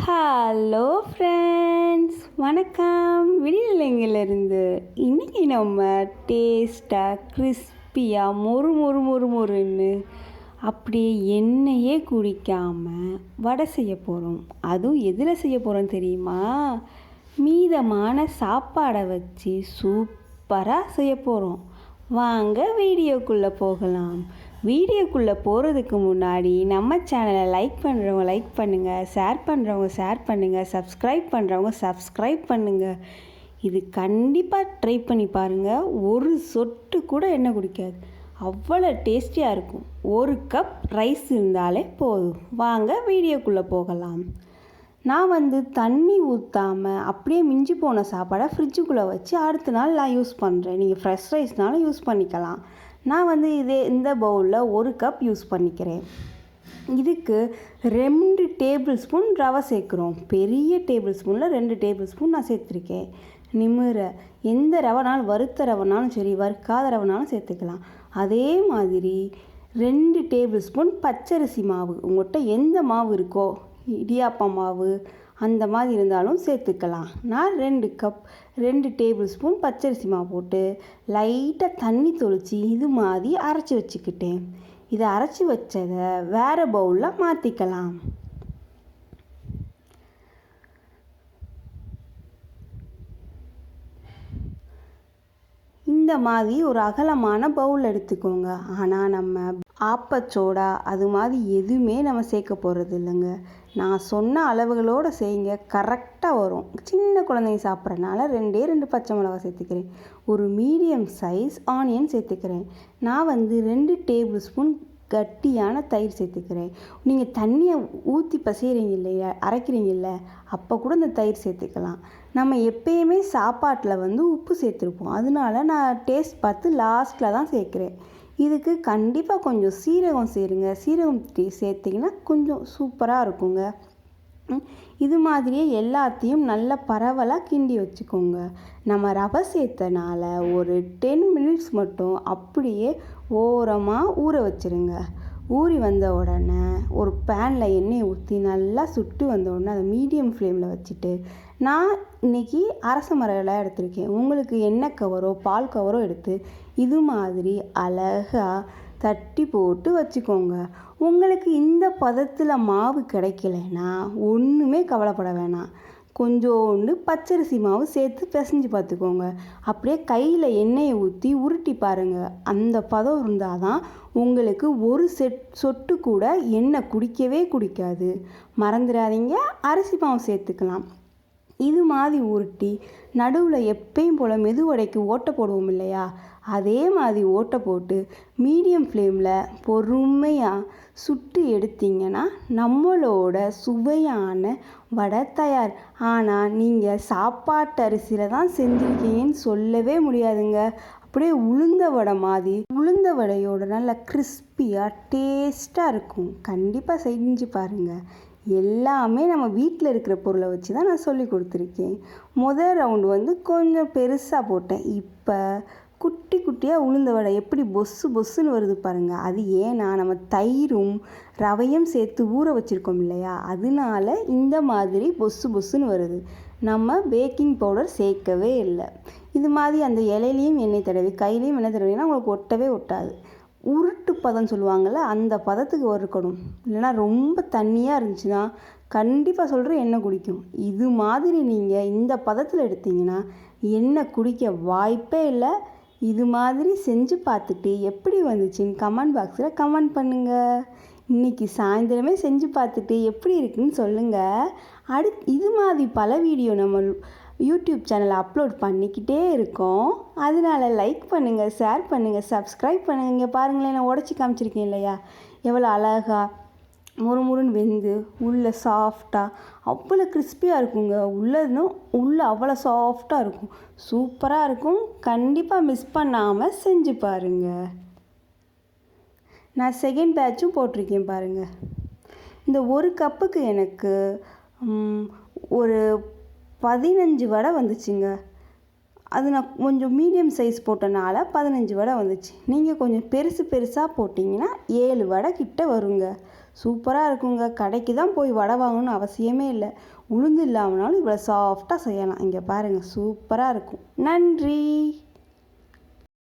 Hello friends, வணக்கம். விடியலைங்கிலிருந்து இன்றைக்கி நம்ம டேஸ்ட்டாக கிறிஸ்பியாக மொறு மொறு மொறு மொறுன்னு அப்படியே எண்ணெயே குடிக்காமல் வடை செய்ய போகிறோம். அதுவும் எதில் செய்ய போகிறோம் தெரியுமா? மீதமான சாப்பாடை வச்சு சூப்பராக செய்ய போகிறோம். வாங்க வீடியோக்குள்ளே போகலாம். வீடியோக்குள்ளே போகிறதுக்கு முன்னாடி நம்ம சேனலை லைக் பண்ணுறவங்க லைக் பண்ணுங்கள், ஷேர் பண்ணுறவங்க ஷேர் பண்ணுங்கள், சப்ஸ்கிரைப் பண்ணுறவங்க சப்ஸ்கிரைப் பண்ணுங்கள். இது கண்டிப்பாக ட்ரை பண்ணி பாருங்கள். ஒரு சொட்டு கூட எண்ணெய் குடிக்காது, அவ்வளோ டேஸ்டியாக இருக்கும். ஒரு கப் ரைஸ் இருந்தாலே போதும். வாங்க வீடியோக்குள்ளே போகலாம். நான் தண்ணி ஊற்றாமல் அப்படியே மிஞ்சி போன சாப்பாடை ஃப்ரிட்ஜுக்குள்ளே வச்சு அடுத்த நாள் நான் யூஸ் பண்ணுறேன். நீங்கள் ஃப்ரெஷ் ரைஸ்னாலும் யூஸ் பண்ணிக்கலாம். நான் இந்த பவுலில் ஒரு கப் யூஸ் பண்ணிக்கிறேன். இதுக்கு 2 டேபிள் ஸ்பூன் ரவை சேர்க்குறோம். பெரிய டேபிள் ஸ்பூனில் 2 டேபிள் ஸ்பூன் நான் சேர்த்துருக்கேன். நிமிர எந்த ரவைனாலும், வறுத்த ரவைனாலும் சரி, வறுக்காத ரவைனாலும் சேர்த்துக்கலாம். அதே மாதிரி 2 டேபிள் ஸ்பூன் பச்சரிசி மாவு, உங்கள்கிட்ட எந்த மாவு இருக்கோ, இடியாப்பம் மாவு அந்த மாதிரி இருந்தாலும் சேர்த்துக்கலாம். நான் 2 டேபிள் ஸ்பூன் பச்சரிசி மாவு போட்டு லைட்டாக தண்ணி தொளிச்சு இது மாதிரி அரைச்சி வச்சுக்கிட்டேன். இதை அரைச்சி வச்சதை வேறு பவுலில் மாற்றிக்கலாம். இந்த மாதிரி ஒரு அகலமான பவுல் எடுத்துக்கோங்க. ஆனால் நம்ம ஆப்பச்சோடா அது மாதிரி எதுவுமே நம்ம சேர்க்க போகிறது இல்லைங்க. நான் சொன்ன அளவுகளோடு செய்யுங்க, கரெக்டாக வரும். சின்ன குழந்தைங்க சாப்பிட்றனால 2 பச்சை மிளகாய் சேர்த்துக்கிறேன். ஒரு மீடியம் சைஸ் ஆனியன் சேர்த்துக்கிறேன். நான் 2 டேபிள் ஸ்பூன் கட்டியான தயிர் சேர்த்துக்கிறேன். நீங்கள் தண்ணியை ஊற்றி பசைகிறீங்க இல்லையா, அரைக்கிறீங்க இல்லை, அப்போ கூட இந்த தயிர் சேர்த்துக்கலாம். நம்ம எப்பயுமே சாப்பாட்டில் உப்பு சேர்த்துருப்போம், அதனால நான் டேஸ்ட் பார்த்து லாஸ்ட்டில் தான் சேர்க்குறேன். இதுக்கு கண்டிப்பாக கொஞ்சம் சீரகம் சேருங்க. சீரகம் சேர்த்திங்கன்னா கொஞ்சம் சூப்பராக இருக்குங்க. இது மாதிரியே எல்லாத்தையும் நல்லா பரவலாக கிண்டி வச்சுக்கோங்க. நம்ம ரவை சேர்த்தனால ஒரு 10 மினிட்ஸ் மட்டும் அப்படியே ஓரமாக ஊற வச்சுருங்க. ஊறி வந்த உடனே ஒரு பேனில் எண்ணெயை ஊற்றி நல்லா சுட்டு வந்த உடனே அதை மீடியம் ஃப்ளேமில் வச்சுட்டு, நான் இன்றைக்கி அரச மரம் எடுத்திருக்கேன். உங்களுக்கு எண்ணெய் கவரோ பால் கவரோ எடுத்து இது மாதிரி அழகாக தட்டி போட்டு வச்சுக்கோங்க. உங்களுக்கு இந்த பதத்தில் மாவு கிடைக்கலைன்னா ஒன்றுமே கவலைப்பட வேணாம். கொஞ்சோண்டு பச்சரிசி மாவு சேர்த்து பிசைஞ்சு பார்த்துக்கோங்க. அப்படியே கையில் எண்ணெயை ஊற்றி உருட்டி பாருங்கள். அந்த பதம் இருந்தால் தான் உங்களுக்கு ஒரு சொட்டு கூட எண்ணெய் குடிக்கவே குடிக்காது. மறந்துடாதீங்க, அரிசி மாவு சேர்த்துக்கலாம். இது மாதிரி உருட்டி நடுவில் எப்பயும் போல் மெதுவடைக்கு ஓட்டை போடுவோம் இல்லையா, அதே மாதிரி ஓட்டை போட்டு மீடியம் ஃப்ளேமில் பொறுமையாக சுட்டு எடுத்திங்கன்னா நம்மளோட சுவையான வடை தயார். ஆனால் நீங்கள் சாப்பாட்டு அரிசியில் தான் செஞ்சுருக்கீங்கன்னு சொல்லவே முடியாதுங்க. அப்படியே உளுந்த வடை மாதிரி, உளுந்த வடையோட நல்ல கிறிஸ்பியாக டேஸ்ட்டாக இருக்கும். கண்டிப்பாக செஞ்சு பாருங்கள். எல்லாமே நம்ம வீட்டில் இருக்கிற பொருளை வச்சு தான் நான் சொல்லி கொடுத்துருக்கேன். முதல் ரவுண்டு கொஞ்சம் பெருசாக போட்டேன். இப்போ குட்டி குட்டியாக உளுந்த வடை எப்படி பொஸ்ஸுன்னு வருது பாருங்கள். அது ஏன்னா நம்ம தயிரும் ரவையும் சேர்த்து ஊற வச்சுருக்கோம் இல்லையா, அதனால இந்த மாதிரி பொஸ்ஸுன்னு வருது. நம்ம பேக்கிங் பவுடர் சேர்க்கவே இல்லை. இது மாதிரி அந்த இலையிலையும் எண்ணெய் தடவி கையிலையும் எண்ணெய் தடவினா உங்களுக்கு ஒட்டவே ஒட்டாது. உருட்டு பதம் சொல்லுவாங்கள்ல, அந்த பதத்துக்கு வறுக்கணும். இல்லைனா ரொம்ப தண்ணியாக இருந்துச்சுன்னா கண்டிப்பாக சொல்கிறேன் எண்ணெய் குடிக்கும். இது மாதிரி நீங்கள் இந்த பதத்தில் எடுத்தீங்கன்னா எண்ணெய் குடிக்க வாய்ப்பே இல்லை. இது மாதிரி செஞ்சு பார்த்துட்டு எப்படி வந்துச்சுன்னு கமெண்ட் பாக்ஸில் கமெண்ட் பண்ணுங்கள். இன்றைக்கி சாயந்தரமே செஞ்சு பார்த்துட்டு எப்படி இருக்குன்னு சொல்லுங்கள். இது மாதிரி பல வீடியோ நம்ம யூடியூப் சேனலில் அப்லோட் பண்ணிக்கிட்டே இருக்கோம். அதனால லைக் பண்ணுங்கள், ஷேர் பண்ணுங்கள், சப்ஸ்கிரைப் பண்ணுங்கள். இங்கே பாருங்களேன், நான் உடச்சி காமிச்சிருக்கேன் இல்லையா, எவ்வளோ அழகாக முறுமுறுன்னு வெந்து உள்ளே சாஃப்டாக அவ்வளோ கிறிஸ்பியாக இருக்குங்க. உள்ளே அவ்வளோ சாஃப்டாக இருக்கும், சூப்பராக இருக்கும். கண்டிப்பாக மிஸ் பண்ணாமல் செஞ்சு பாருங்கள். நான் செகண்ட் பேட்சும் போட்டிருக்கேன் பாருங்கள். இந்த ஒரு கப்புக்கு எனக்கு ஒரு 15 வடை வந்துச்சுங்க. அது நான் கொஞ்சம் மீடியம் சைஸ் போட்டனால 15 வடை வந்துச்சு. நீங்கள் கொஞ்சம் பெருசாக போட்டிங்கன்னா 7 வடை கிட்ட வருங்க. சூப்பராக இருக்குங்க. கடைக்கு தான் போய் வடை வாங்கணும்னு அவசியமே இல்லை. உளுந்து இல்லாமனாலும் இவ்வளோ சாஃப்டாக செய்யலாம். இங்கே பாருங்கள், சூப்பராக இருக்கும். நன்றி.